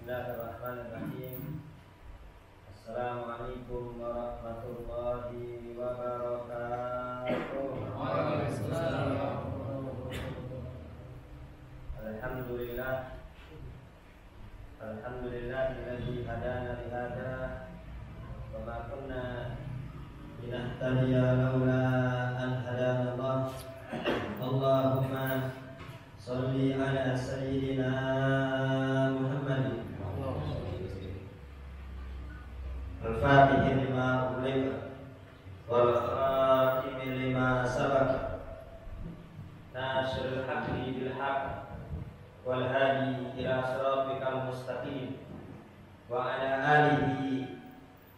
Bismillahirrahmanirrahim. Assalamualaikum warahmatullahi wabarakatuh. Waalaikumsalam. Alhamdulillah. Alhamdulillahilladzi hadana li hadza wa ma kunna linahtadiya laula an hadana Allah. Allahumma shalli ala sayyidina Muhammadin al-Fatih lima ughliqa wal khatim lima sabaq nasrul haqqi bil haqq wal hadi ila siratikal mustaqim wa ala alihi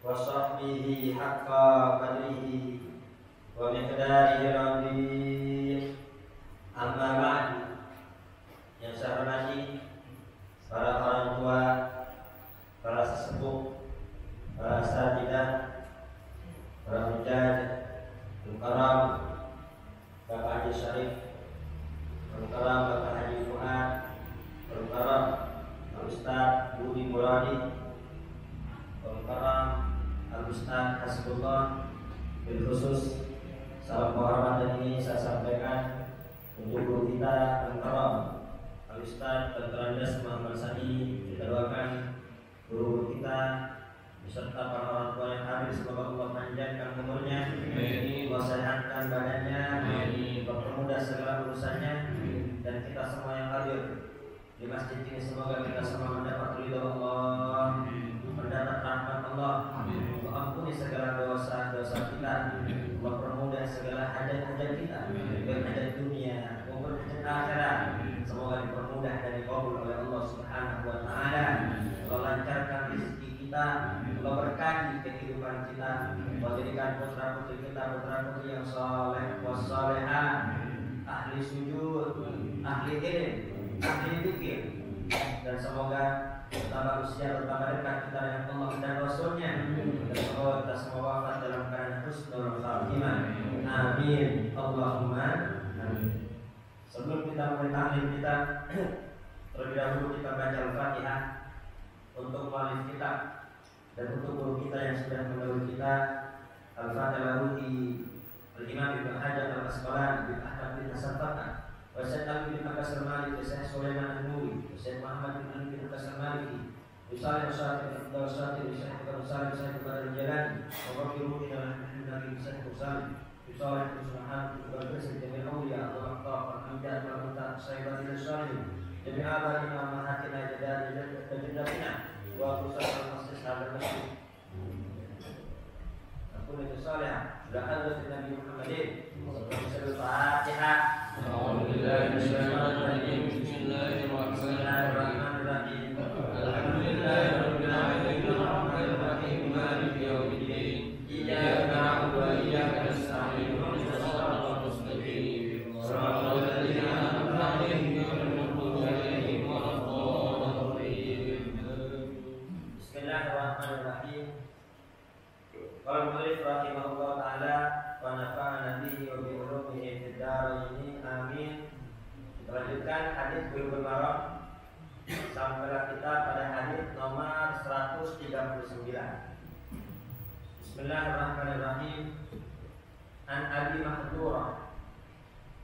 wa sahbihi haqqa qadrihi wa miqdarihi al-azim. Amma ba'du. Yang saya hormati para orang tua, para sesepuh, para asatidzah, para hujjaj, al-karam, Bapak Haji Syarif, al-karam Bapak Haji Fuad, al-karam Al-Ustaz Budi Muradi, al-karam Al-Ustaz Hasbullah. Bil khusus salam penghormatan ini saya sampaikan untuk guru kita al-karam Al-Ustaz Dr. Andes Muhammad Sani. Kita doakan guru kita beserta para orang tua yang hadir, semoga Allah panjangkan umurnya, Allah sehatkan badannya, mempermudah segala urusannya, dan kita semua yang hadir di masjid ini semoga kita semua mendapat ridho Allah, mendapat rahmat Allah, Allah ampuni segala dosa-dosa kita, Allah permudah segala hajat-hajat kita, baik hajat dunia maupun hajat akhirat, semoga dipermudah dan dikabul oleh Allah Subhanahu wa taala. Allah lancarkan rezeki kita, Allah berkati kehidupan kita, Allah jadikan putra-putri kita putra-putri yang saleh wassalehah, ahli sujud, ahli ilm, ahli dzikir, dan semoga bertambah usia, bertambah dekat kita dengan Allah dan Rasulnya, dan semoga kita semua wafat dalam keadaan husnul khatimah. Amin Allahumma amin. Sebelum kita mulai taklim kita, terlebih dahulu kita baca Al-Fatihah untuk muallif kita dan untuk guru kita yang sudah mendahului kita. Al-Fatihah ruhi Al-Imam Ibnu Hajar Al-Asqalani bin Ahmad bin Hasan Fatah wa Syekh Ali bin Abbas Al-Maliki, Syekh Sulaiman An-Nuri, Syekh Muhammad bin Ali bin Abbas Al-Maliki, Syekh Syarif bin Abdul Syarif, Syekh Abdul Salim, Syekh Abdul Jalani, wa Rabbul Alamin Nabi Syekh Salim, Syekh Subhanahu wa ta'ala, Syekh Auliya wa Aqtab Al-Amjad wa Mutar, Syekh Badil Syarif, Jami' Abadina wa Mahatina Jadatina wa Qusat al-Masjid al-Masjid. Aku itu salih sudah ada di Nabi Muhammadin. Al-Fatihah. Bismillahirrahmanirrahim. Bismillahirrahmanirrahim. Alhamdulillahirabbil alamin arrahmanir rahim maliki yaumiddin. Iyyaka na'budu wa iyyaka nasta'in. Ihdinas siratal mustaqim. Shiratal ladzina an'amta 'alaihim ghairil maghdubi 'alaihim waladdallin. Bismillahirrahmanirrahim. Qala al-mu'allif rahimahullah ta'ala wa nafa'ana bihi wa bi ulumihi fid dharain amin. Kita lanjutkan hadis Bulughul Maram. Sampailah kita pada hadis nomor 139. Bismillahirrahmanirrahim. An Abi Mahdurah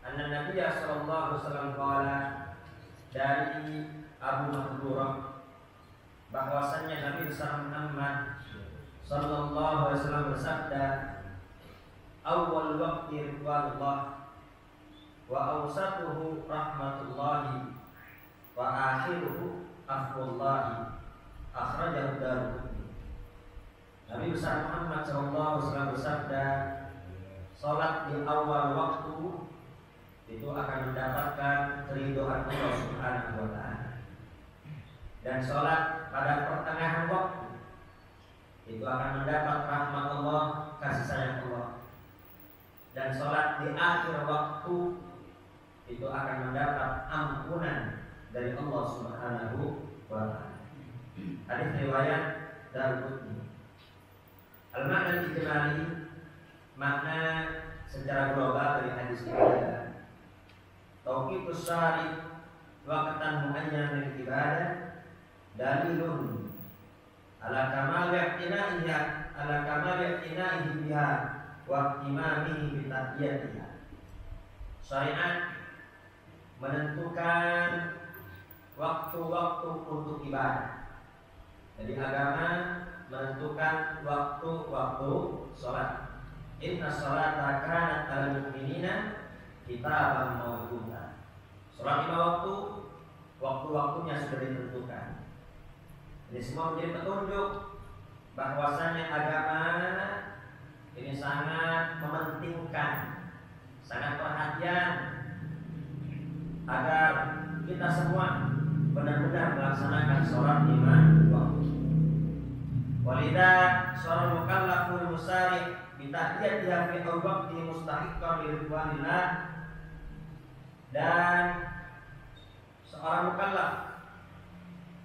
anna Nabiy sallallahu alaihi wasallam qala, dari Abu Mahdurah bahwasannya Nabi besar Muhammad sallallahu alaihi wasallam bersabda, awwal waqti ridwanullah wa awsatuhu rahmatullahi wa akhiruhu afwullahi, akhrajahu Daruqutni. Nabi besar Muhammad sallallahu alaihi wasallam bersabda, salat di awal waktu itu akan mendapatkan keridhaan Allah Subhanahu wa taala, dan salat pada pertengahan waktu itu akan mendapat rahmat Allah, kasih sayang Allah, dan salat di akhir waktu itu akan mendapat ampunan dari Allah Subhanahu wa taala. Hadis riwayat Daruqutni. Al-makna ijmali, makna secara global dari hadis ini adalah tauqitus syari' waqtan muayyan lil ibadah dalilun ala kamal i'tina'ihi biha wa ihtimamihi bi tadbiyatiha. Syariat menentukan waktu-waktu untuk ibadah. Jadi agama menentukan waktu-waktu sholat. Inna sholata kanat 'alal mu'minina kitaban mawquta. Sholat 5 waktu-waktunya sudah ditentukan. Ini semua menjadi petunjuk bahwasanya agama ini sangat mementingkan, sangat perhatian agar kita semua benar-benar melaksanakan sholat 5 waktu. Walidha sholat mukallaful musari bitahiyatiha fi waqti mustahiqqan liridwanillah. Dan seorang mukallaf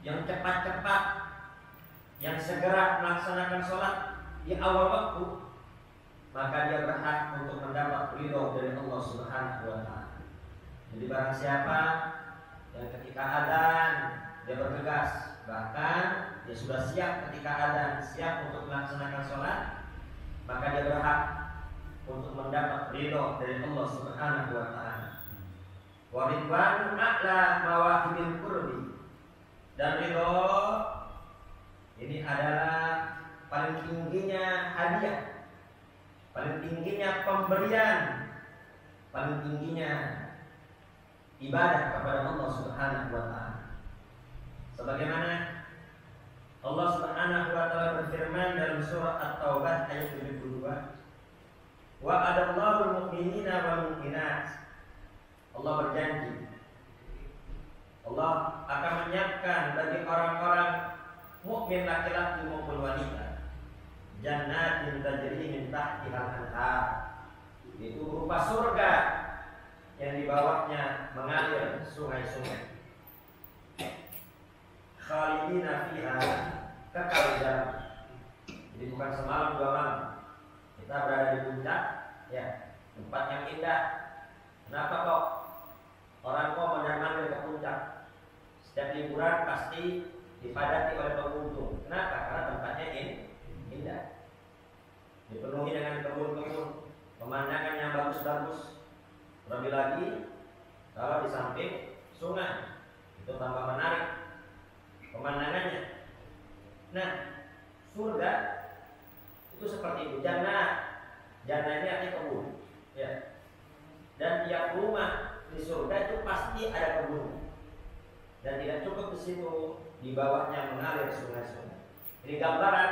yang cepat-cepat, yang segera melaksanakan sholat di awal waktu, maka dia berhak untuk mendapat ridho dari Allah Subhanahu wa Ta'ala. Jadi barang siapa yang ketika adzan dia bergegas, bahkan dia sudah siap ketika adzan, siap untuk melaksanakan sholat, maka dia berhak untuk mendapat ridho dari Allah Subhanahu wa Ta'ala. Wa ridwanu a'la mawahibil qurbi. Dan ridho ini adalah paling tingginya hadiah, paling tingginya pemberian, paling tingginya ibadah kepada Allah Subhanahu wa Ta'ala. Sebagaimana Allah Subhanahu wa Ta'ala berfirman dalam surah At-Taubah ayat 72, wa adallahu mu'minina wal mu'minat. Allah berjanji, Allah akan menyiapkan bagi orang-orang mukmin laki-laki maupun wanita jannatin tajri min tahtihal anhar, itu berupa surga yang di bawahnya mengalir sungai-sungai. Khalidina fiha, kekal di dalam. Jadi bukan semalam 2 malam. Kita berada di puncak, ya, tempat yang indah. Kenapa kok orang kok mondar-mandir ke puncak? Setiap liburan pasti dipadati oleh pengunjung. Kenapa? Karena tempatnya indah, dipenuhi dengan kebun-kebun, pemandangan yang bagus-bagus. Terlebih lagi kalau di samping sungai, itu tambah menarik pemandangannya. Nah, surga itu seperti itu. Jannah ini artinya kebun, ya. Dan tiap rumah di surga itu pasti ada kebun. Dan tidak cukup di situ, di bawahnya mengalir sungai-sungai. Ini gambaran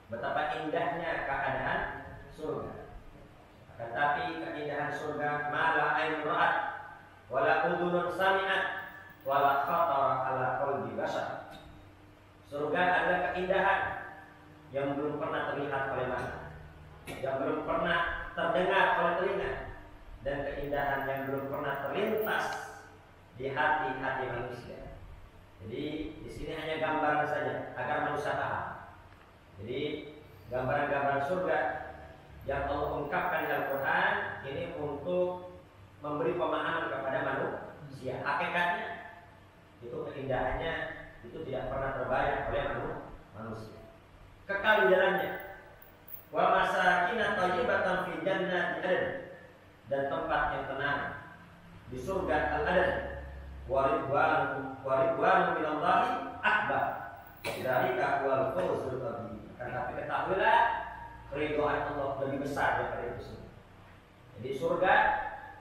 betapa indahnya keadaan surga. Tetapi keindahan surga mala ain ra'at wala udhunun sami'at wala khatara ala qalbi bashar. Surga adalah keindahan yang belum pernah terlihat oleh mata, yang belum pernah terdengar oleh telinga, dan keindahan yang belum pernah terlintas di hati-hati manusia. Jadi di sini hanya gambaran saja agar manusia paham. Jadi gambaran-gambaran surga yang Allah ungkapkan dalam Quran ini untuk memberi pemahaman kepada manusia. Hakikatnya itu keindahannya itu tidak pernah terbayang oleh manusia. Kekal di dalamnya. Wa masakin thayyibatan fi jannati adn, dan tempat yang tenang di surga al-adn. Wa ridwanu minallahi akbar. Dzalika huwal fawzul kabir. Tapi ketahuilah keridhaan Allah lebih besar daripada itu semua. Jadi surga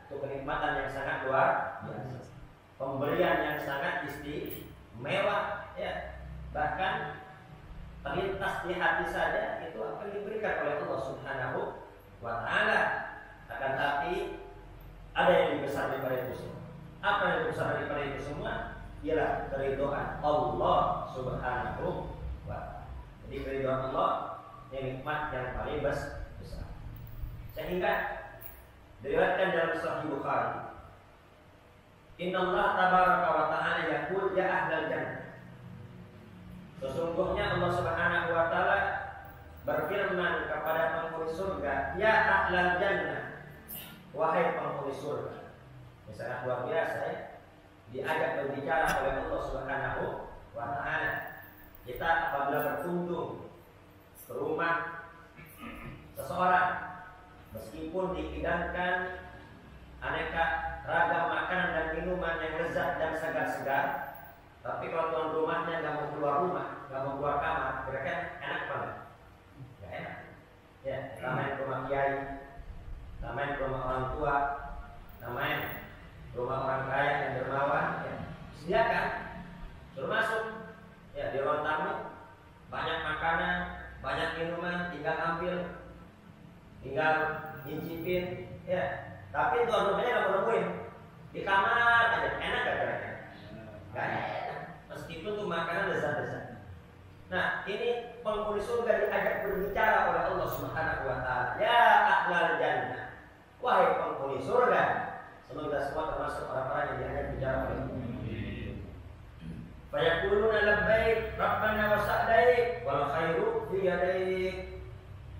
itu kenikmatan yang sangat luar biasa, pemberian yang sangat istimewa, ya. Bahkan terlintas di hati saja itu akan diberikan oleh Allah Subhanahu wa Ta'ala. Akan tapi ada yang lebih besar daripada itu semua. Apa yang lebih besar daripada itu semua? Ialah keridhaan Allah Subhanahu wa Ta'ala. Jadi keridhaan Allah ini nikmat yang paling besar. Sehingga diriwayatkan dalam Sahih Bukhari, Inna Allah tabaraka wa ta'ala yaqul ya ahlal jannah. Sesungguhnya Allah Subhanahu wa Ta'ala berfirman kepada penghuni surga, ya ahlal jannah, wahai penghuni surga. Ini sangat luar biasa, ya. Diajak berbicara oleh Allah Subhanahu wa ta'ala. Kita apabila berkunjung ke rumah seseorang, meskipun dihidangkan aneka ragam makanan dan minuman yang lezat dan segar-segar, tapi kalau tuan rumahnya nggak mau keluar rumah, nggak mau keluar kamar, kira-kira enak apa nggak? Nggak enak. Ya, kita main ke rumah kiai, kita main ke rumah orang tua, kita main ke rumah orang kaya yang dermawan, ya, sediakan, suruh masuk. Ya, di ruang tamu banyak makanan, banyak minuman, tinggal ambil, tinggal nyicipin, ya. Tapi tuan rumahnya nggak mau nemuin, di kamar aja, enak gak kira-kira? Gak enak, meskipun tuh makanan lezat-lezat. Nah, ini penghuni surga diajak berbicara oleh Allah Subhanahu wa Ta'ala. Ya ahlal jannah, wahai penghuni surga. Semoga semua termasuk orang-orang yang diajak bicara oleh Allah. Fayaquluna labbaik rabbana wa sa'daik wal khairu fi yadaik.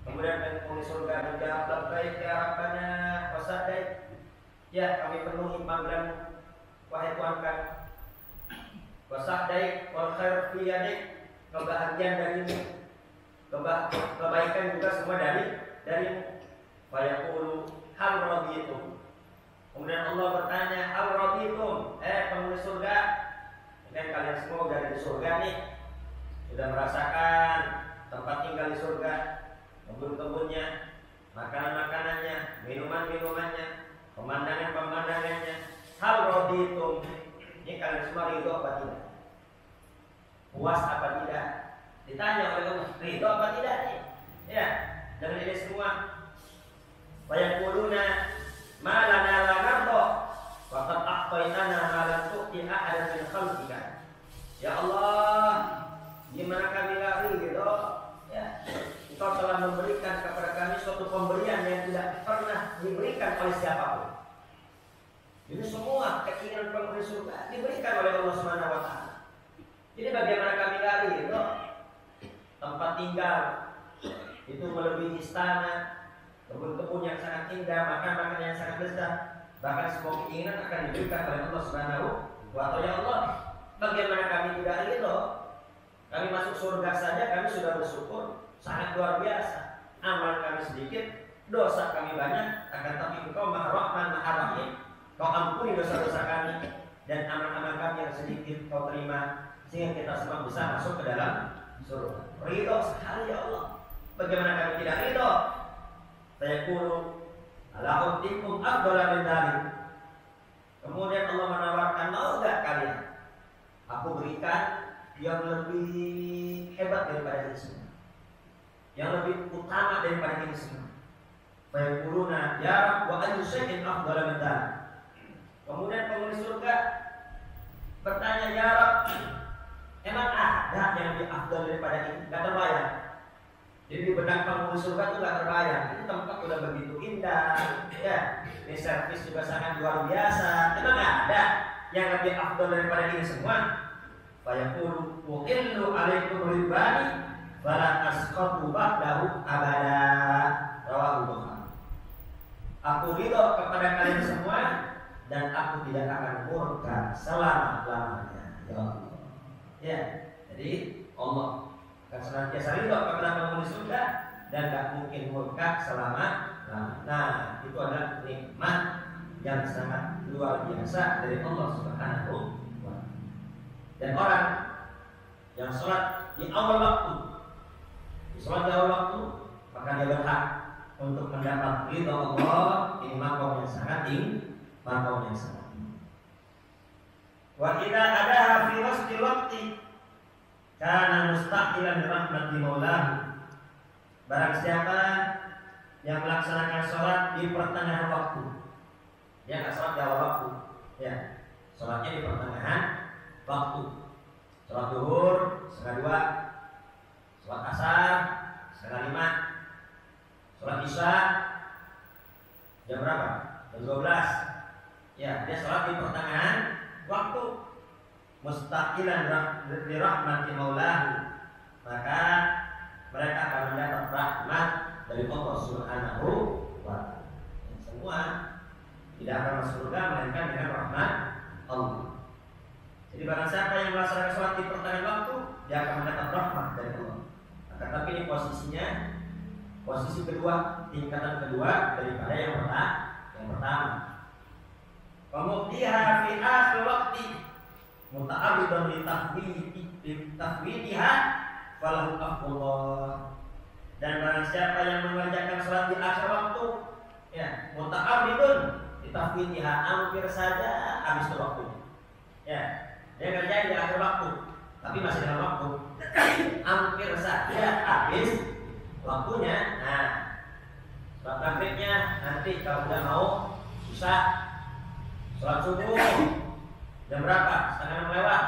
Kemudian penghuni surga menjawab, labbaik ya rabbana wa sa'daik. Ya, kami penuhi panggilan wahai Tuhan kami. Wa sa'daik wal khairu fi yadaik. Kebahagiaan darimu, kebaikan juga semua darimu. Fayaqulu hal raditum. Kemudian Allah bertanya, hal raditum, penghuni surga, kan kalian semua udah di surga nih, sudah merasakan tempat tinggal di surga, kebun-kebunnya, makanan-makanannya, minuman-minumannya, pemandangan-pemandangannya. Hal raditum, ini kalian semua ridho apa tidak? Puas apa tidak? Ditanya oleh Allah, ridho apa tidak nih? Ya, jangan ini semua. Fayaquluna ma lana la nardo wa qad a'taytana ma lam tu'ti ahadan min khalqika. Ya Allah, gimana kami enggak ridho? Ya, Engkau telah memberikan kepada kami suatu pemberian yang tidak pernah diberikan oleh siapapun. Ini semua keinginan penghuni surga diberikan oleh Allah Subhanahu wa Ta'ala. Jadi bagaimana kami enggak ridho? Tempat tinggal itu melebihi istana, kebun-kebun yang sangat indah, makan-makan yang sangat lezat, bahkan semua keinginan akan diberikan oleh Allah Subhanahu wa Ta'ala. Ya Allah, bagaimana kami tidak ridho? Kami masuk surga saja kami sudah bersyukur, sangat luar biasa. Amal kami sedikit, dosa kami banyak, akan tapi Engkau Maha Rahman, Maha Rahim. Kau ampuni dosa-dosa kami dan amal-amal kami yang sedikit Kau terima, sehingga kita semua bisa masuk ke dalam surga. Ridho sekali ya Allah. Bagaimana kami tidak ridho? Fayaqulu ala utikum afdala min dzalik. Kemudian Allah menawarkan, mau enggak kalian aku berikan yang lebih hebat daripada ini semua, yang lebih utama daripada ini semua. Fayaquluna ya Rabb wa ayyu syai'in afdala min dzalik. Kemudian penghuni surga bertanya, ya Rabb, emang ada yang lebih afdal daripada ini? Gak terbayang. Jadi di benak penghuni surga itu gak terbayang. Ini tempat udah begitu indah, ya. Ini servis juga sangat luar biasa. Emang ada yang lebih afdal daripada ini semua? Fayaqulu uqillu alaikum ridwani fala asqatu ba'dahu abada. Rawahu Bukhari. Aku ridho kepada kalian semua dan aku tidak akan murka selama-lamanya. Ya Allah. Ya, jadi Allah akan senantiasa ridho kepada penghuni surga dan tak mungkin murka selama-lamanya. Nah, itu adalah nikmat yang sangat luar biasa dari Allah Subhanahu wa Ta'ala. Dan orang yang sholat di awal waktu, maka dia berhak untuk mendapat ridho Allah. Ini makom yang sangat tinggi. Wa idza adaha fi wasfi waqti kana mustaqilan rahmati maulahu. Barang siapa yang melaksanakan sholat di pertengahan waktu, dia nggak sholat di awal waktu, ya, sholatnya di pertengahan waktu. Sholat zuhur 1:30, sholat asar 4:30, sholat isya jam berapa? Jam 12. Ya, dia sholat di pertengahan waktu. Mustaqilan bi rahmati maulahu, maka mereka akan mendapat rahmat dari Allah Subhanahu wa Ta'ala. Semua tidak akan masuk surga melainkan dengan rahmat Allah. Jadi barang siapa yang melaksanakan sholat di pertengahan waktu, dia akan mendapat rahmat dari Allah. Akan tapi ini posisinya posisi kedua, tingkatan kedua daripada yang pertama. Pemuktiha fi akhir waqti muta'abbidan li tahwidiha falahu afdallah. Dan barang siapa yang mengerjakan sholat di akhir waktu, ya, muta'abbidun li tahwidiha, hampir saja habis waktunya. Ya, dia kerjain di akhir waktu, tapi masih dalam waktu. Hampir saja habis waktunya. Nah, sholat maghribnya nanti kalau udah mau susah. Sholat subuh jam berapa? Setengah 6 lewat.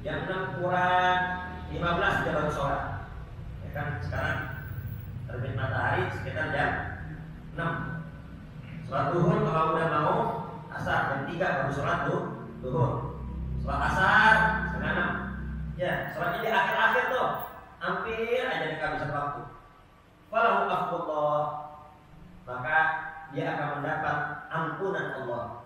Jam 6 kurang 15 dia baru sholat. Ya kan sekarang terbit matahari sekitar jam 6. Sholat duhur kalau udah mau asar jam 3 baru sholat duhur. Sholat asar setengah 6. Ya, sholatnya di akhir-akhir tuh. Hampir aja di kehabisan waktu. Falahu afdallah, maka dia akan mendapat ampunan Allah.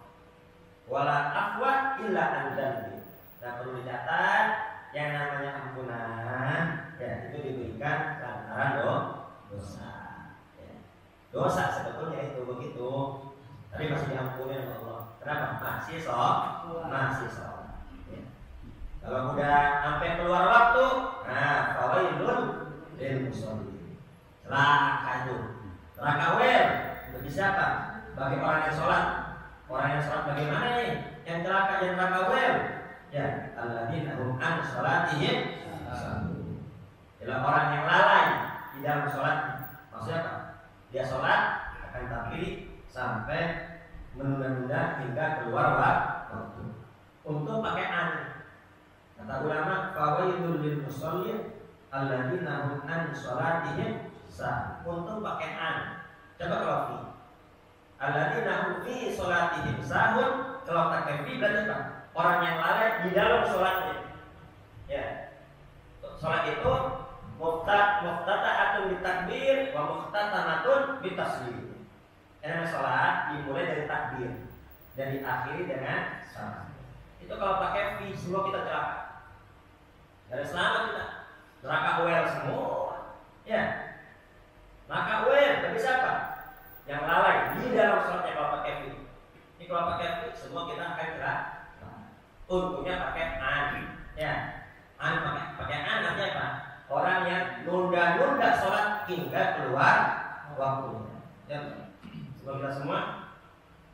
Wala afwa illa an dzambi. Nah, perlu dicatat yang namanya ampunan, ya, itu diberikan lantaran dosa. Ya. Dosa sebetulnya itu begitu, tapi masih diampuni oleh Allah. Kenapa? Masih sholat. Ya. Kalau udah sampai keluar waktu, nah, fawailun lil musallin. Celaka itu. Celaka bagi siapa? Bagi orang yang sholat. Orang yang sholat bagaimana nih? Yang celaka dan neraka ya, alladzina hum an sholatihim sahun. Adalah orang yang lalai di dalam sholatnya. Maksudnya apa? Dia sholat akan tapi sampai menunda-nunda hingga keluar waktu. Untuk pakai an. Kata ulama, fawailul lil musallin alladzina hum an sholatihim sahun. Untuk pakai an. Coba kalau fi. Alladzina hum fi sholatihim sahun, kalau pakai fi berarti apa? Orang yang lalai di dalam sholatnya. Ya. Sholat itu muftatahatun bitakbir wa muftatamatun bitaslim. Karena sholat dimulai dari takbir dan diakhiri dengan salam. Itu kalau pakai fi semua kita celaka. Dari selamat kita. Neraka semua. Ya. Neraka bagi siapa? Yang lalai di dalam sholatnya kalau pakai fi. Ini kalau pakai fi semua kita akan gerak. Untungnya pakai an, ya. An pakai an artinya apa? Orang yang nunda-nunda sholat hingga keluar waktunya. Ya. Semoga kita semua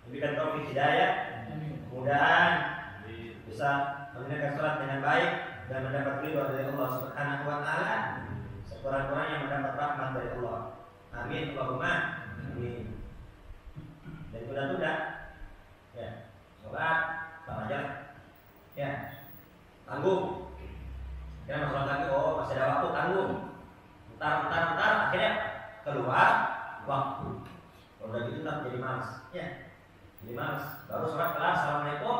diberikan taufik hidayah. Mudah-mudahan bisa menunaikan sholat dengan baik dan mendapat ridho dari Allah Subhanahu wa taala. Sekurang-kurangnya mendapat rahmat dari Allah. Amin Allahumma amin. Dan tunda-tunda, ya, sholat apa aja, ya, tanggung. Jangan sholat lagi, oh masih ada waktu, tanggung. Entar, akhirnya keluar waktu. Kalau udah gitu ntar jadi malas, ya, jadi malas. Baru sholat kelar, assalamualaikum,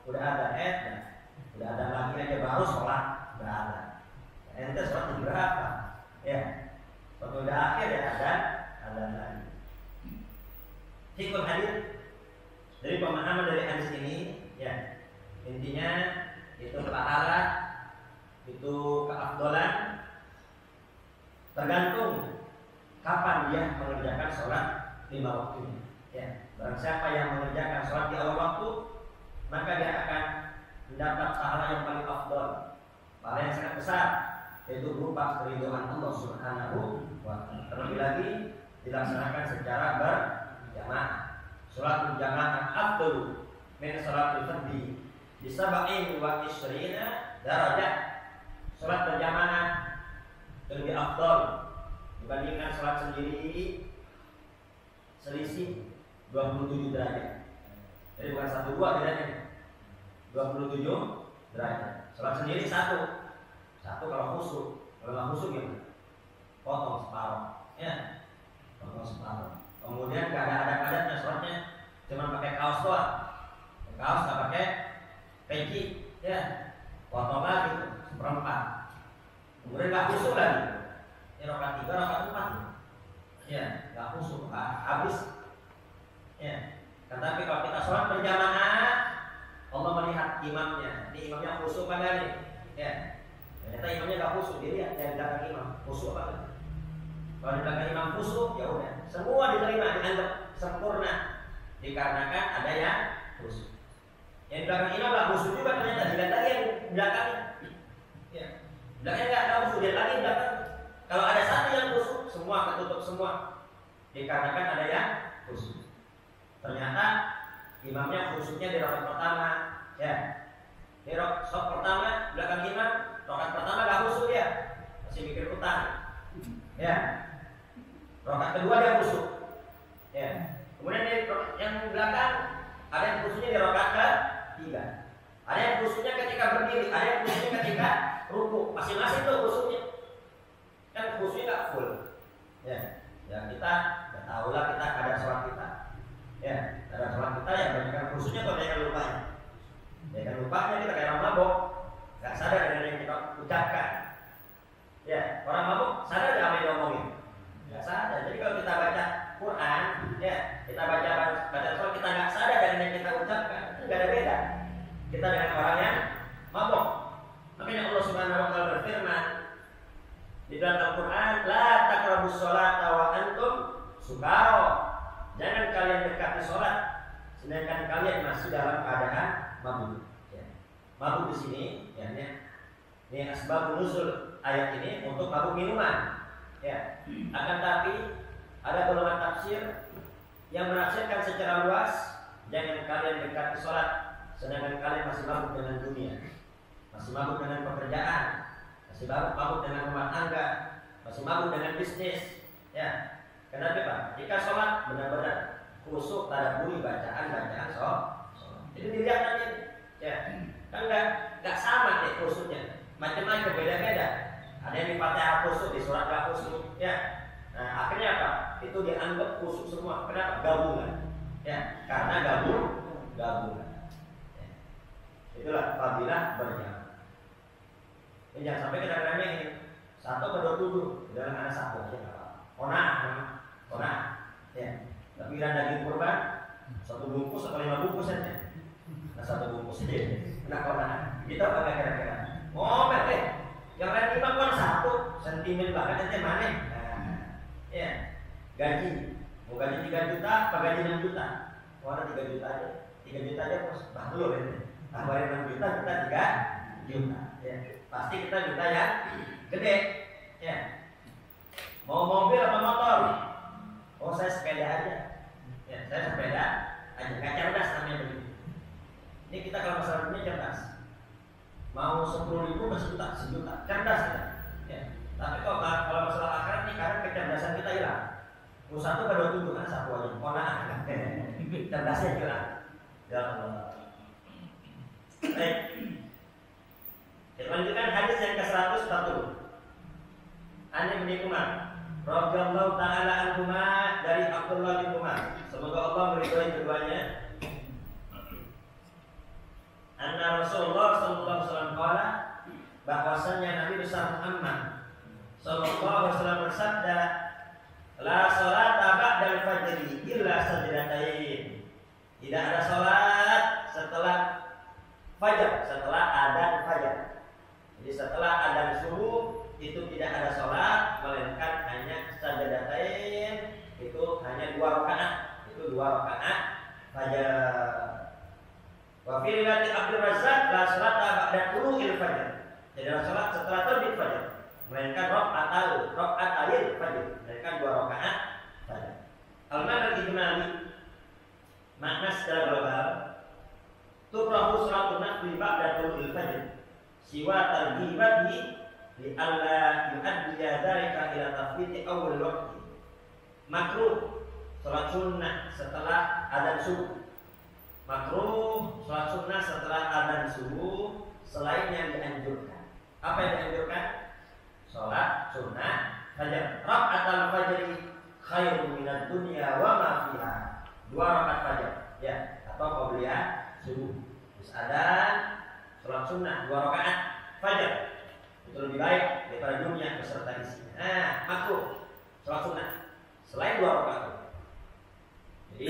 udah ada udah ada lagi aja baru sholat, udah ada. Ente sholat jam berapa? Ya, kalau udah akhir ya ada lagi. Hikmah hadir dari pemahaman dari hadis ini, ya, intinya itu pahala, itu keafdolan tergantung kapan dia mengerjakan sholat 5 waktunya. Ya, barang siapa yang mengerjakan sholat di awal waktu, maka dia akan mendapat pahala yang paling afdol, pahala yang sangat besar, yaitu berupa keridhaan Allah Subhanahu wa taala. Terlebih lagi dilaksanakan secara berjamaah. Sholatul jamaah afdalu min sholatil fardhi bi 27 darajah. Sholat berjamaah lebih afdal dibandingkan sholat sendiri, selisih 27 derajat. Jadi bukan 1-2 bedanya, 27 derajat. Sholat sendiri satu kalau khusyuk, kalau nggak khusyuk gimana? Potong separuh, ya, potong separuh. Kemudian nggak ada adat-adatnya, sholatnya cuma pakai kaos doang, kaos nggak pakai peci, ya, potong lagi seperempat. Kemudian nggak khusyuk lagi, ini rakaat 3, rakaat 4, ya, nggak khusyuk, habis, ya. Tetapi kalau kita sholat berjamaah Allah melihat imamnya. Ini imamnya khusyuk pada nih. Ya. Ternyata imamnya nggak khusyuk, dia lihat dari belakang imam khusyuk apa enggak. Kalau di belakang imam khusyuk, ya udah, semua diterima, dianggap sempurna dikarenakan ada yang khusyuk. Yang di belakang imam nggak khusyuk juga ternyata, dilihat lagi yang belakangnya. Ya. Belakangnya nggak ada khusyuk, dia lagi belakang. Kalau ada satu yang khusyuk, semua ketutup semua dikarenakan ada yang khusyuk. Ternyata imamnya khusyuknya di rakaat pertama, ya. Di rakaat pertama belakang imam, rakaat pertama gak khusyuk dia, masih mikir utang, ya. Rakaat kedua dia khusyuk, ya. Kemudian yang belakang ada yang khusyuknya di rakaat ketiga, ada yang khusyuknya ketika berdiri, ada yang khusyuknya ketika ruku, masing-masing tuh khusyuknya. Kan khusyuknya gak full, ya. Ya kita nggak tahu lah kita kadar sholat kita, ya. Kadar sholat kita yang banyak khusyuknya atau banyak lupanya. Ya kan lupanya kita kayak orang mabok, nggak sadar dengan yang kita ucapkan. Ya, orang mabok sadar nggak apa yang diomongin? Nggak sadar. Jadi kalau kita baca Quran, ya kita baca sholat kita nggak sadar dengan yang kita ucapkan, itu nggak ada beda. Kita dengan orang yang mabok. Makanya Allah Subhanahu Wa Taala berfirman di dalam Al-Quran, la taqrabus sholata wa antum sukara. Jangan kalian dekati sholat sedangkan kalian masih dalam keadaan mabuk. Ya. Mabuk di sini, ya, ini asbab nuzul ayat ini untuk mabuk minuman. Ya. Akan tapi ada golongan tafsir yang menafsirkan secara luas, jangan kalian dekati sholat sedangkan kalian masih mabuk dengan dunia, masih mabuk dengan pekerjaan, masih mabuk dengan rumah tangga, masih mabuk dengan bisnis. Ya. Kenapa Pak? Jika sholat benar-benar khusyuk tadabburi bacaan sholat. Jadi dilihat nanti, ya, kan nggak sama nih khusyuknya, macam-macam beda-beda. Ada yang di Fatihah khusyuk, di surat nggak khusyuk, ya. Nah akhirnya apa? Itu dianggap khusyuk semua. Kenapa? Gabungan, ya, karena gabungan. Ya. Itulah fadilah berjamaah. Ini jangan sampai kita remehin. 1 ke 27 dalam anak 1 aja nggak apa-apa. Konah, ya. Tapi kira daging kurban 1 bungkus atau 5 bungkus saja. Nah 1 bungkus aja. Nah konah, kita pakai kira-kira. Ngomel deh. Yang lain 5 kon 1 sentimen banget nanti mana? Nah, ya. Gaji, mau gaji 3 juta, apa gaji 6 juta? Warna 3 juta aja. 3 juta aja terus belum ini. Tambahin 6 juta, kita 3 juta. Ya. Pasti kita juta yang gede, ya. Mau mobil apa motor? Oh saya sepeda aja, ya saya sepeda aja, nggak cerdas namanya begitu. Ini kita kalau masalah dunia cerdas. Mau 10.000 ke sejuta, cerdas kita. Ya. Tapi kalau masalah akhirat nih kadang kecerdasan kita hilang. 1 ke 27 kan 1 aja, konaan. Cerdasnya hilang. Ya Allah. Baik. Kita lanjutkan hadis yang ke-140. Ani bin Umar radhiyallahu taala anhuma, dari Abdullah bin Umar, semoga Allah meridhai keduanya. Anna Rasulullah sallallahu alaihi wasallam qala, bahwasanya Nabi besar Muhammad sallallahu alaihi wasallam bersabda, la salata ba'dal fajri illa sajdatain. Tidak ada salat setelah fajar, setelah adzan fajar. Jadi setelah adzan subuh itu tidak ada sholat, melainkan hanya sajdatain, itu hanya 2 rakaat, itu 2 rakaat fajar. Wa fi riwayat Abdul Razzaq, la sholata ba'da tulu'il fajr. Tidak ada sholat setelah terbit fajar, melainkan raka'atal fajr, melainkan 2 rakaat fajar. Al-makna al-ijmali, makna secara global, tukrahu sholatun nafli ba'da tulu'il fajr, siwa targhibati li alla yu'addiya dzalika ila tafwiti awal waqti. Makruh salat sunnah setelah adzan subuh. Makruh salat sunnah setelah adzan subuh selain yang dianjurkan. Apa yang dianjurkan? Salat sunnah fajar. Raka'atul fajri khairun minad dunya wa ma fiha. 2 rakaat fajar, ya, atau qabliyah subuh. Terus adzan, salat sunnah 2 rakaat fajar. Itu lebih baik daripada dunia beserta isinya. Nah, makruh salat sunnah selain 2 rakaat. Jadi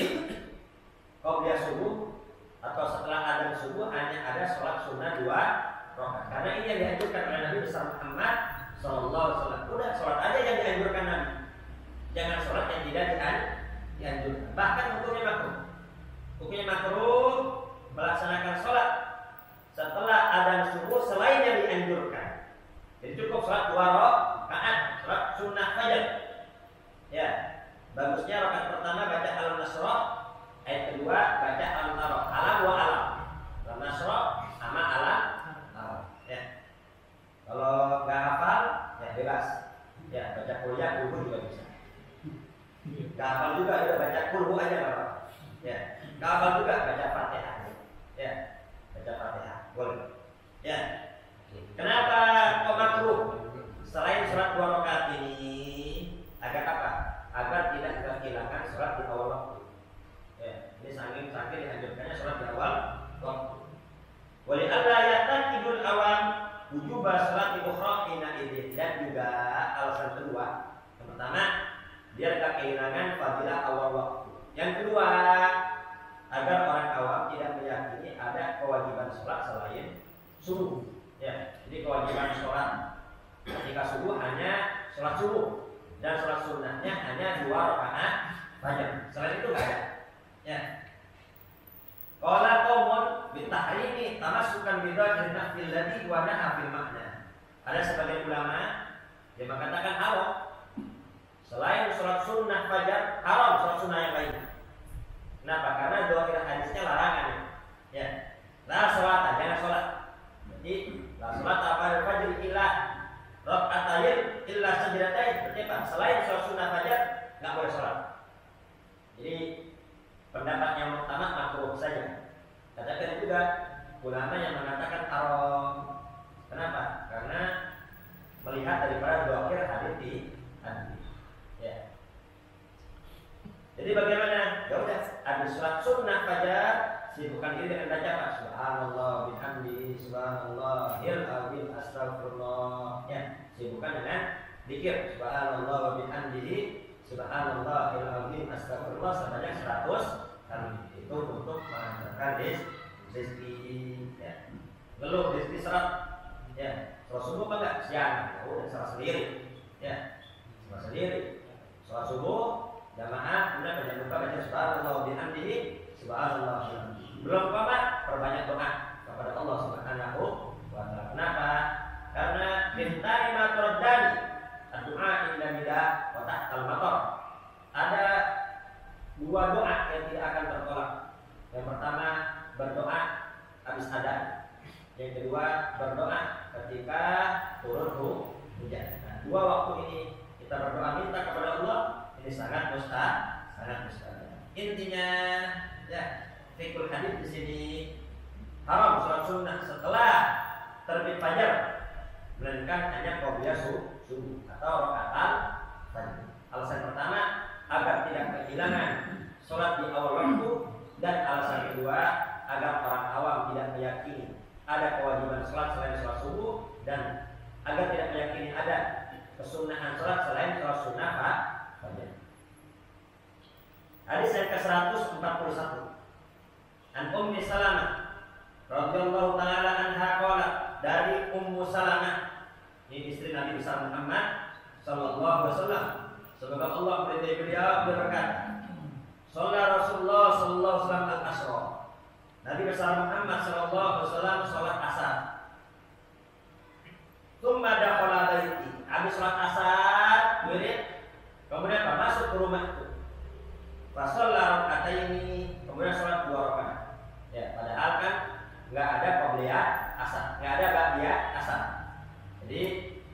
qabliyah subuh atau setelah adzan subuh hanya ada sholat sunnah 2 rakaat. Karena ini yang dianjurkan oleh Nabi besar Muhammad sallallahu alaihi wasallam. Udah sholat aja yang dianjurkan Nabi. Jangan sholat yang tidak dianjurkan. Bahkan hukumnya makruh. Hukumnya makruh melaksanakan sholat setelah adzan subuh selain yang dianjurkan. Jadi cukup sholat 2 rakaat, sholat sunnah fajar. Ya, bagusnya rakaat pertama baca Alam Nasrah, ayat kedua baca Al-Taro, alam wa alam. Alam Nasrah sama alam. Ya. Kalau nggak hafal, ya bebas. Ya, baca kuliah kulhu juga bisa. Nggak hafal juga, ya baca kulhu aja nggak apa. Ya, nggak hafal juga baca Fatihah. Ya, baca Fatihah boleh. Ya. Kenapa kok makruh? Selain sholat 2 rakaat ini, agar apa? Agar tidak kehilangan sholat di awal waktu. Ya, ini saking dianjurkannya sholat di awal waktu. Wali alla yataqidul awam wujubah sholat ukhra hina idzin, dan juga alasan kedua. Yang pertama, biar tak kehilangan fadilah awal waktu. Yang kedua, agar orang awam tidak meyakini ada kewajiban sholat selain subuh. Ya, jadi kewajiban sholat ketika subuh hanya sholat subuh, dan sholat sunnahnya hanya 2 rakaat fajar. Selain itu nggak ada. Ya. Qala qaumun bitahrimi tamassukan bidzahir nafil ladzi wa naha fil makna. Ada sebagian ulama yang mengatakan haram selain sholat sunnah fajar, haram sholat sunnah yang lain. Kenapa? Karena doa hadisnya larangan. Ya. La sholat, jangan sholat. Jadi la sholat apa fajr illa raka'atain illa sajdatain. Berarti apa? Selain sholat sunnah fajar nggak boleh sholat. Jadi pendapat yang pertama makruh saja. Katakan juga ulama yang mengatakan haram. Kenapa? Karena melihat daripada doa hadis di hadis. Ya. Jadi bagaimana? Ya udah, habis sholat sunnah fajar sibukkan diri dengan baca subhanallah bihamdihi subhanallahil azim astagfirullah. Ya, sibukkan dengan zikir subhanallah bihamdihi subhanallahil azim astagfirullah sebanyak 100 kali. Itu untuk mengantarkan rezeki. Ya. Ngeluh rezeki serat. Ya, sholat subuh apa enggak? Siang. Ya udah salah sendiri. Ya, salah sendiri. Sholat subuh jamaah, kemudian jangan lupa baca subhanallah bihamdihi subhanallah. Belum apa? Perbanyak doa kepada Allah Subhanahu wa taala. Kenapa? Karena bintani matrodani doa inda nida wa tahtal matar. Ada 2 doa yang tidak akan tertolak. Yang pertama berdoa habis adzan. Yang kedua berdoa ketika turun hujan. Nah, 2 waktu ini kita berdoa minta kepada Allah. Ini sangat mustahil. Intinya, ya, fikul hadis di sini haram sholat sunnah setelah terbit fajar, melainkan hanya qobliyah subuh atau rakaat fajar. Alasan pertama agar tidak kehilangan sholat di awal waktu, dan alasan kedua agar orang awam tidak meyakini ada kewajiban sholat selain sholat subuh, dan agar tidak meyakini ada kesunahan sholat selain sholat sunnah fajar. Hadis yang ke-141. An Ummi Salamah radhiyallahu taala anha qalat, dari Ummu Salamah, ini istri Nabi besar Muhammad sallallahu alaihi wasallam, semoga Allah meridai beliau, berkata, "Shalla Rasulullah sallallahu alaihi wasallam al-asra." Nabi besar Muhammad sallallahu alaihi wasallam salat asar. Tsumma dakhala baiti. Habis salat asar, wirid, kemudian masuk ke rumahku. Fa shalla raka'ataini, kemudian salat 2 rakaat. Ya, padahal kan nggak ada qobliyah asar, nggak ada ba'diyah asar. Jadi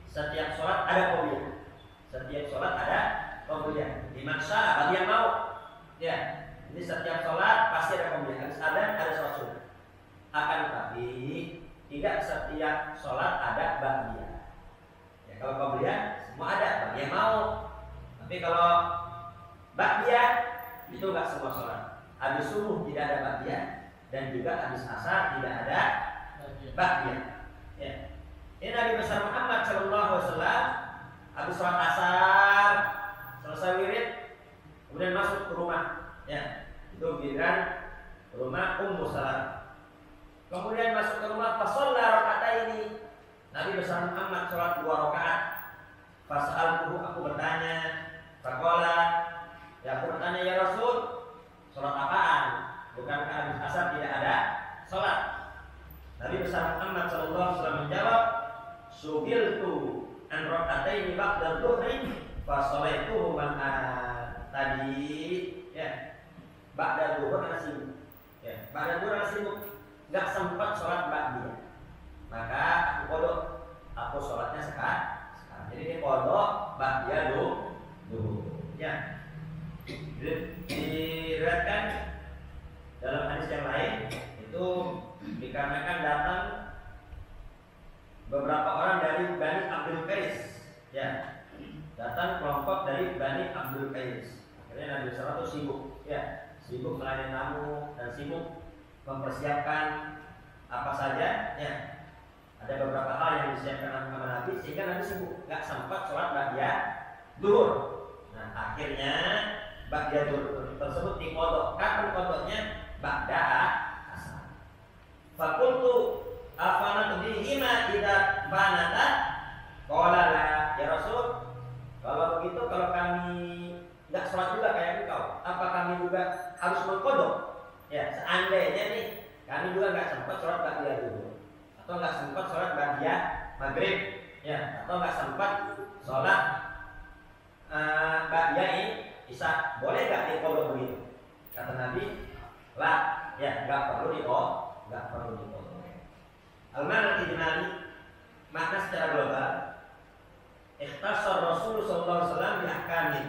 setiap sholat ada qobliyah, setiap sholat ada qobliyah. Dimaksa bagi yang mau. Ya, jadi setiap sholat pasti ada qobliyah. Ada sholat sunnah. Akan tetapi tidak setiap sholat ada ba'diyah. Ya, kalau qobliyah semua ada bagi yang mau. Tapi kalau ba'diyah itu nggak semua sholat. Habis subuh tidak ada ba'diyah, dan juga habis asar tidak ada ba'diyah. Ya. Ini Nabi besar Muhammad sallallahu alaihi wasallam habis sholat asar, selesai wirid, kemudian masuk ke rumah. Ya. Itu giliran rumah Ummu Salamah. Fas'altuhu, aku bertanya. Faqala, ya aku bertanya, ya Rasul, sholat apaan? Bukankah habis asar tidak ada sholat? Nabi besar Muhammad sallallahu alaihi wasallam menjawab, "Sugiltu an raka'ataini ba'da dhuhri fa shalaituhu tadi ya. Ba'da dhuhur ana sibuk. Ya, ba'da dhuhur ana sibuk. Enggak sempat sholat ba'diyah. Maka aku qodok. Aku sholatnya sekarang. Jadi ini qodok ba'diyah dhuhur. Ya. Diriwayatkan dalam hadis yang lain itu dikarenakan datang beberapa orang dari Bani Abdul Qais, ya, datang kelompok dari Bani Abdul Qais. Akhirnya Nabi SAW sibuk, ya, sibuk melayani tamu dan sibuk mempersiapkan apa saja, ya. Ada beberapa hal yang disiapkan sama Nabi sehingga Nabi sibuk, nggak sempat sholat ba'diyah zuhur. Nah, akhirnya ba'diyah zuhur tersebut diqodok. Kapan qodoknya? Ba'da asar. Fakultu afana tudihima idza banata. Qala la, ya Rasul, kalau begitu kalau kami enggak sholat juga kayak engkau, apa kami juga harus mengkodok? Ya, seandainya nih kami juga enggak sempat sholat ba'diyah dulu, atau enggak sempat sholat ba'diyah maghrib, ya, atau enggak sempat sholat ba'diyah isya, boleh enggak dikodok begitu? Kata Nabi, lah, ya, enggak perlu dikodok. Al-makna ijmali, makna secara global. Ikhtasar Rasul sallallahu alaihi wasallam bi ahkamin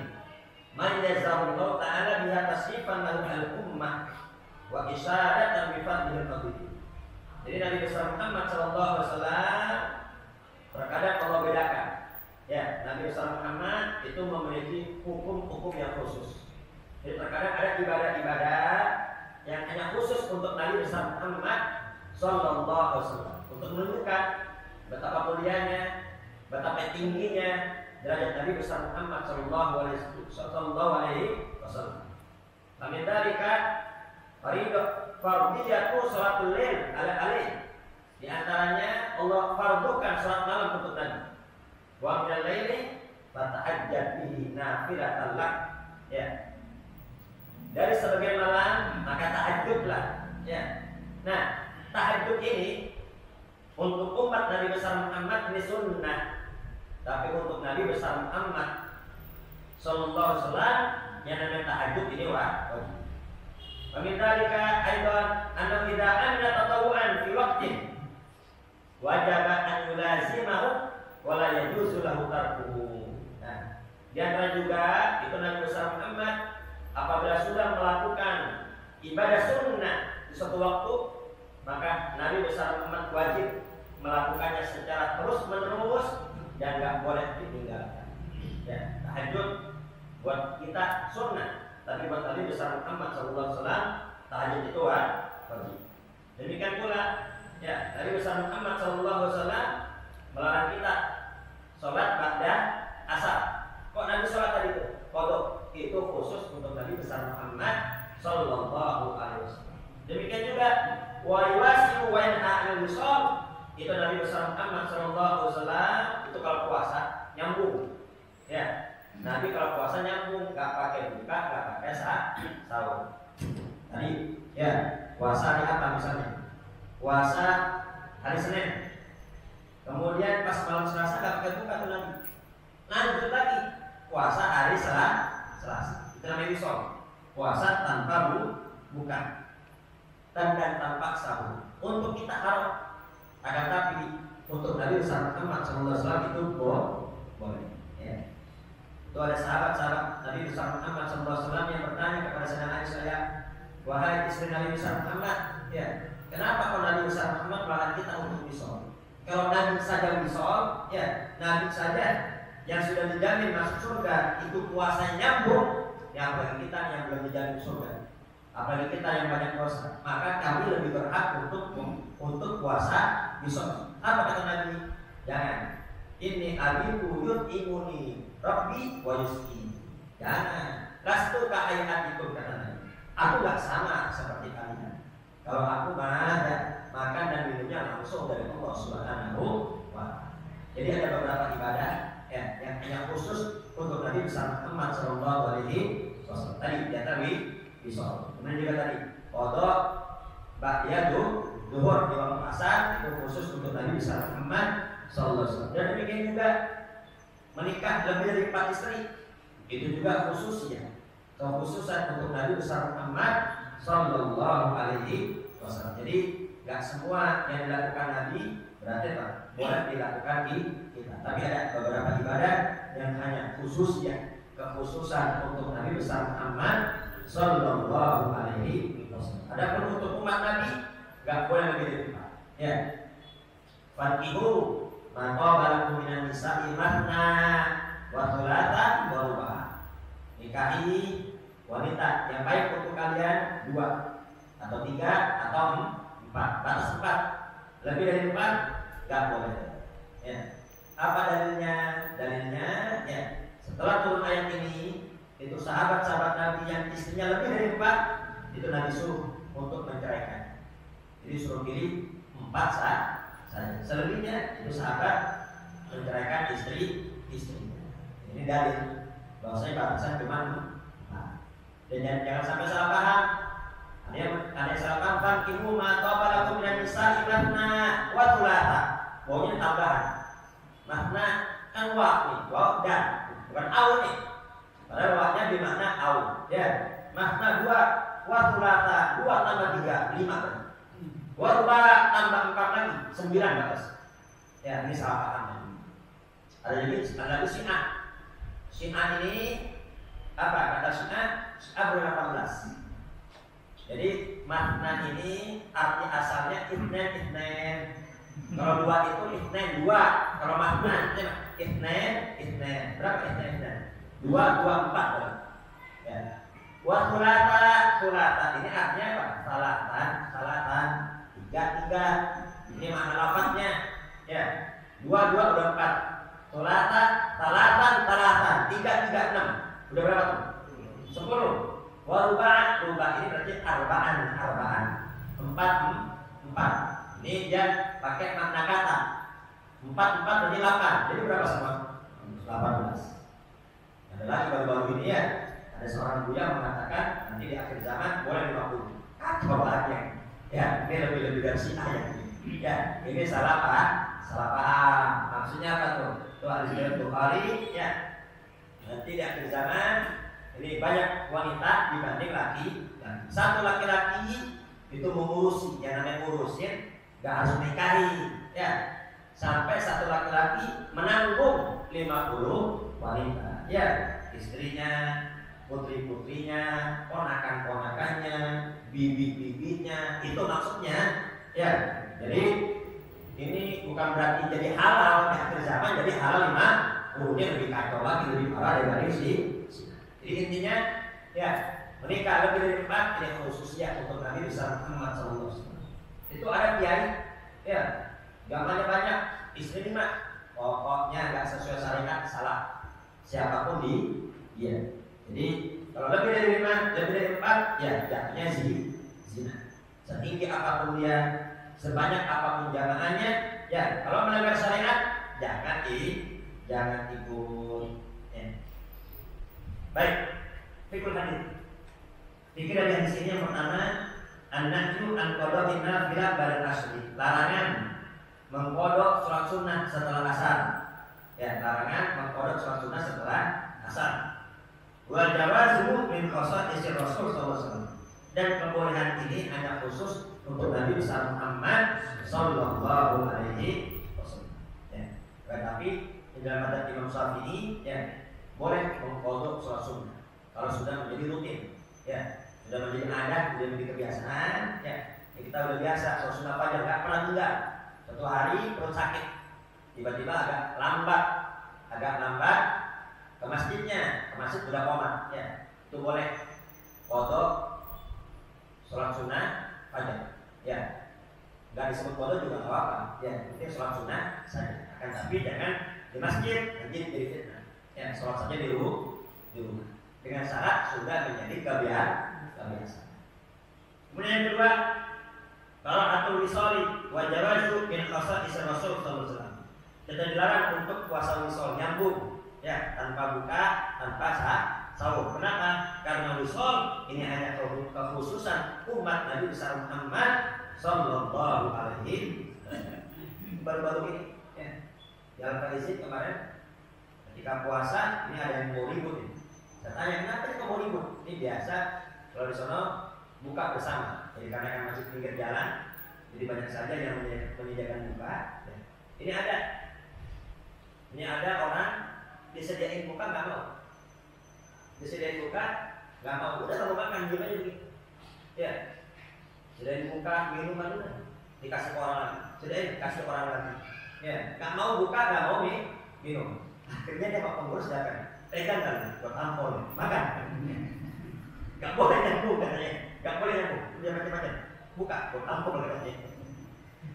man yazamullahu ta'ala biha tasrifan lahu al-ummah wa isyaratan bi fadlil fadil. Jadi Nabi besar Muhammad sallallahu alaihi wasallam terkadang Allah bedakan. Ya, Nabi besar Muhammad itu memiliki hukum-hukum yang khusus. Jadi terkadang ada ibadah-ibadah yang hanya khusus untuk Nabi besar Muhammad sallallahu alaihi wasallam, untuk menunjukkan betapa mulianya, betapa tingginya derajat Nabi besar Muhammad sallallahu alaihi wasallam. Amin dalika fardiyatu salatul lail ala alaih. Di antaranya Allah fardukan salat malam untuk Nabi. Wa minal laili fatahajjad bihi nafilatan lak. Ya. Dari sebagian malam maka tahajudlah. Ya. Nah, tahajud ini untuk umat Nabi besar Muhammad ini sunnah, tapi untuk Nabi besar Muhammad sallallahu alaihi wasallam yang namanya tahajud ini wajib. Wa min dzalika aidan anna idza amila tatawuan fi waqtin wajaba an yulazimahu wa la yajuzu lahu tarkuhu. Nah, di antara juga itu Nabi besar Muhammad apabila sudah melakukan ibadah sunnah di suatu waktu, maka Nabi besar Muhammad wajib melakukannya secara terus-menerus dan enggak boleh ditinggalkan. Ya, tahajud buat kita sunnah, tapi buat Nabi besar Muhammad sallallahu alaihi wasallam tahajud itu wajib. Demikian pula, ya, Nabi besar Muhammad sallallahu alaihi wasallam melarang kita sholat ba'da asar. Kok Nabi sholat tadi itu? Qodok itu khusus untuk Nabi besar Muhammad sallallahu alaihi wasallam. Demikian juga wa yuwasi'u wa yanha 'anil wisal. Itu Nabi besar Muhammad sallallahu alaihi wasallam itu kalau puasa nyambung. Ya. Nabi kalau puasa nyambung, enggak pakai buka, enggak pakai sahur. Tadi ya, puasa hari apa misalnya? Puasa hari Senin. Kemudian pas malam Selasa enggak pakai buka tuh Nabi. Lanjut lagi puasa hari Selasa. Itu namanya wisal. Puasa tanpa buka dan tanpa sahur. Untuk kita haram. Akan tapi untuk Nabi besar Muhammad sallallahu alaihi wasallam itu boleh. Ya. Itu ada sahabat-sahabat Nabi besar Muhammad sallallahu alaihi wasallam yang bertanya kepada Sayyidah Aisyah, "Wahai istri Nabi besar Muhammad, ya, kenapa kalau Nabi besar Muhammad melarang kita untuk wisal? Kalau Nabi saja wisal, ya, Nabi saja yang sudah dijamin masuk surga itu puasanya nyambung, yang bagi kita yang belum dijamin surga. Apalagi kita yang banyak dosa, maka kami lebih berhak untuk puasa besok." Apa kata Nabi? Jangan. Ini abiku yut'imuni Rabbi wa yusqini. Jangan. Lastu ka'ayatikum, kata Nabi. Aku gak sama seperti kalian. Kalau aku ada makan dan minumnya langsung dari Allah Subhanahu wa ta'ala. Jadi ada beberapa ibadah ya, yang hanya besar Muhammad sallallahu alaihi wasallam. Tadi di antara wisol. Kemudian juga tadi qada ba'yadu zuhur di waktu asar itu khusus untuk Nabi besar Muhammad sallallahu alaihi wasallam. Dan demikian juga menikah lebih dari 4 istri itu juga khususnya kekhususan untuk Nabi besar Muhammad sallallahu alaihi wasallam. Jadi enggak semua yang dilakukan Nabi berarti Pak boleh dilakukan di kita. Tapi ada beberapa ibadah yang hanya khususnya kekhususan untuk Nabi besar Muhammad sallallahu alaihi wasallam. Adapun untuk umat Nabi enggak boleh lebih dari 4. Ya. Fatihu maka balakum minan nisa'i mathna wa thulatha wa ruba'. Nikahi wanita yang baik untuk kalian 2 atau 3 atau 4. Batas 4. Lebih dari 4 enggak boleh. Ya. Apa dalilnya? Dalilnya ya, setelah turun ayat ini itu sahabat-sahabat Nabi yang istrinya lebih dari 4 itu Nabi suruh untuk menceraikan. Jadi suruh pilih 4 saja. Selebihnya itu sahabat menceraikan istri-istrinya. Ini dalil bahwasanya batasan cuma 4. Dan jangan sampai salah paham. Ada yang salah paham. Fankihu ma qabalakum minan nisa'i mathna wa thulatha. Wawnya tambahan. Mathna kan wa nih, wa dan bukan au nih. Padahal wa-nya bermakna au. Ya. Mathna 2, wa thulatha 2 tambah 3, 5 kan. Wa ruba tambah 4 lagi, 9 batas. Ya, ini salah paham. Ada lagi Syiah. Syiah ini apa? Kata Syiah ber-18. Jadi makna ini arti asalnya itnen. Kalau 2 itu itnen 2. Kalau makna itnen. Berapa itnen? 2, 4. Ya. Wa thulatha ini artinya apa? Salatan. 3. Ini makna lafadznya. Ya. 2 udah 4. Salatan. 3, 6. Udah berapa tuh? 10. Wa ruba' ini berarti arba'an. 4. Ini dia pakai makna kata. 4 berarti 8. Jadi berapa semua? 18. Ada lagi baru-baru ini ya. Ada seorang buya mengatakan nanti di akhir zaman boleh 50. Kacau banget. Ya, ini lebih dari Syiah ya. Ya, ini salah paham. Maksudnya apa tuh? Itu hadis dari Bukhari ya. Nanti di akhir zaman ini banyak wanita dibanding laki. Satu laki-laki itu mengurusi, yang namanya ngurusin, gak harus nikahi. Ya, sampai satu laki-laki menanggung 50 wanita. Ya, istrinya, putri-putrinya, ponakan-ponakannya, bibi-bibinya, itu maksudnya. Ya, jadi ini bukan berarti jadi halal di akhir zaman, jadi halal 50. Ini lebih kacau lagi, lebih parah daripada sih. Jadi intinya, ya menikah lebih dari 4 ini khususnya untuk Nabi besar Muhammad sallallahu alaihi wasallam. Itu ada kiai, ya, gambarnya banyak, istri 5, pokoknya nggak sesuai syariat salah. Siapapun dia. Jadi kalau lebih dari 5, lebih dari 4, ya jatuhnya zina. Setinggi apapun dia, sebanyak apapun jamaahnya, ya kalau melanggar syariat jangan ikut. Ya. Baik, fikul hadis. Fikir dari hadis ini yang pertama, an-nahyu an qada'i nafilah ba'da asri. Larangan mengkodok sholat sunnah setelah asar. Ya, larangan mengkodok sholat sunnah setelah asar. Wal jawazu min khasa'is Rasul sallallahu alaihi wasallam. Dan kebolehan ini hanya khusus untuk Nabi besar Muhammad sallallahu alaihi wasallam. Ya. Tetapi di dalam madzhab Imam Syafi'i ya boleh mengkodok sholat sunnah kalau sudah menjadi rutin. Ya, sudah menjadi adat, sudah menjadi kebiasaan. Ya, kita udah biasa sholat sunnah fajar, nggak pernah tunda. Satu hari perut sakit, tiba-tiba agak lambat ke masjidnya, ke masjid sudah komat, ya itu boleh kodok sholat sunnah fajar, ya nggak disebut kodok juga nggak apa-apa, ya itu sholat sunnah saja. Akan tapi jangan di masjid, nanti jadi fitnah. Ya sholat saja di rumah dengan syarat sudah menjadi kebiasaan. Kemudian yang kedua, kalau atul wisoli wajawazu min khasa'is Rasul sallallahu alaihi wasallam. Kita dilarang untuk puasa wisol nyambung ya, tanpa buka, tanpa sahur. Kenapa? Karena wisol ini hanya kekhususan umat Nabi besar Muhammad Sallallahu Alaihi Wasallam. Baru-baru ini, ya, di Al-Faizin kemarin ketika puasa ini ada yang mau ribut ini. Saya tanya kenapa ini mau ribut? Ini biasa kalau di sana buka bersama. Jadi karena kan masih pinggir jalan, jadi banyak saja yang menyediakan buka. Ya. Ini ada orang disediain buka nggak mau. Disediain buka nggak mau. Udah kalau makan gimana aja gitu. Ya. Sediain buka minuman udah dikasih ke orang lagi. Sediain kasih ke orang lagi. Ya. Nggak mau buka nggak mau minum. Akhirnya dia pak pengurus datang. Pegang kan buat tampol makan. Nggak boleh nyambung katanya. Nggak boleh nyambung. Dia macam-macam. Buka buat tampol katanya.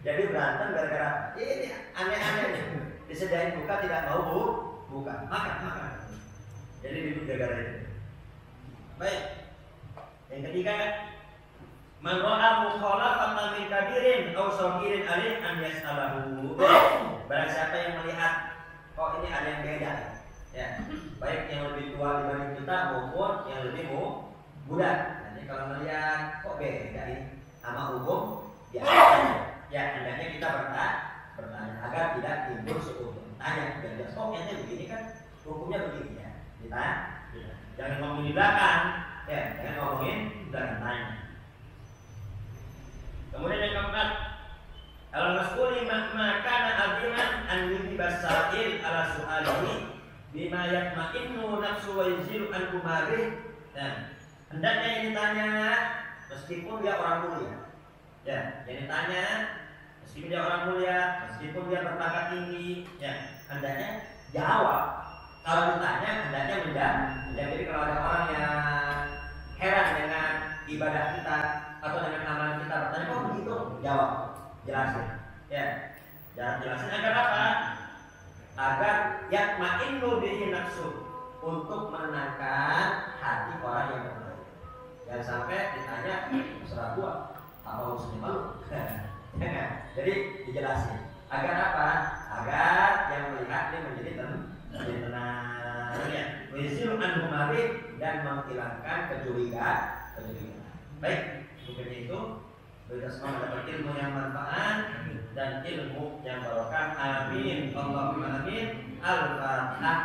Jadi berantem gara-gara ini aneh-aneh nih. Disediain buka tidak mau buka, makan. Jadi ribut gara-gara itu. Baik. Yang ketiga, man ra'a mukhalafatan min kabirin aw saghirin alih an yas'alahu. Barang siapa yang melihat kok ini ada yang beda, ya. Baik yang lebih tua dibanding kita maupun yang lebih muda. Jadi kalau melihat kok beda ini sama hukum biasa. Ya, hendaknya kita bertanya agar tidak timbul suku tanya dan oh ini begini kan hukumnya begini ya kita jangan ngomongin di belakang ya jangan ngomongin belakang tanya. Kemudian yang keempat al-mas'uli makana aziman an yujibasail ala su'alihi bima yatma'innu nafsu wa yuzilu an kumabih. Dan hendaknya yang ditanya meskipun dia orang mulia ya yang ditanya meskipun dia orang mulia, meskipun dia berpangkat tinggi, ya hendaknya jawab. Kalau ditanya, hendaknya menjawab. Jadi kalau ada orang yang heran dengan ibadah kita atau dengan amalan kita, bertanya, kok begitu? Jawab, jelasin. Ya, jelasin agar apa? Agar yatma'innu bihi nafsu, untuk menenangkan hati orang yang bertanya. Jangan sampai ditanya, serah gua, apa urusannya malu? Jadi dijelasin agar apa? Agar yang melihat dia menjadi tenang, ya. Wisiru anhu mabih dan menghilangkan kecurigaan. Baik, mungkin itu kita semua dapat ilmu yang manfaat dan ilmu yang barokah. Amin. Allahumma amin. Al-Fatihah.